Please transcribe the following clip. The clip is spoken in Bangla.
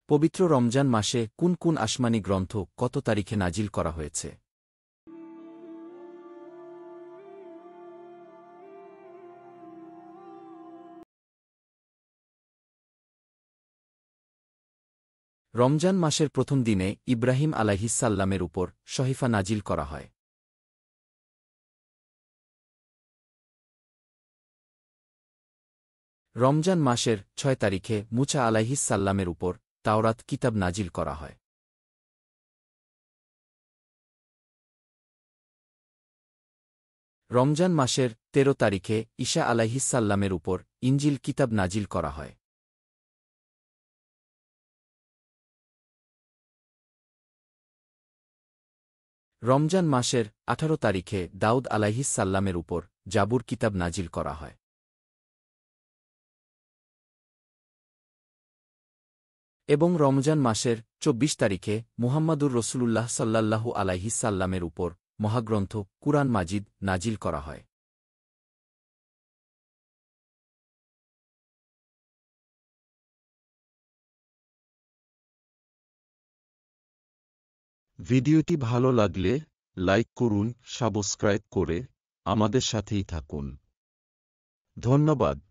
পবিত্র রমজান মাসে কোন কোন আসমানি গ্রন্থ কত তারিখে নাজিল করা হয়েছে? রমজান মাসের প্রথম দিনে ইব্রাহিম আলাইহিসসাল্লামের উপর সহিফা নাজিল করা হয়। রমজান মাসের ৬ তারিখে মুসা আলাইহিসসাল্লামের উপর তাওরাত কিতাব নাজিল করা হয়। রমজান মাসের ১৩ তারিখে ঈসা আলাইহিসসাল্লামের উপর ইনজিল কিতাব নাজিল করা হয়। রমজান মাসের ১৮ তারিখে দাউদ আলাইহিসসাল্লামের উপর জাবুর কিতাব নাজিল করা হয়। এবং রমজান মাসের ২৪ তারিখে মুহাম্মাদুর রসুলুল্লাহ সাল্লাল্লাহু আলাইহিসসাল্লামের উপর মহাগ্রন্থ কুরআন মাজিদ নাজিল করা হয়। ভিডিওটি ভালো লাগলে লাইক করুন, সাবস্ক্রাইব করে আমাদের সাথেই থাকুন। ধন্যবাদ।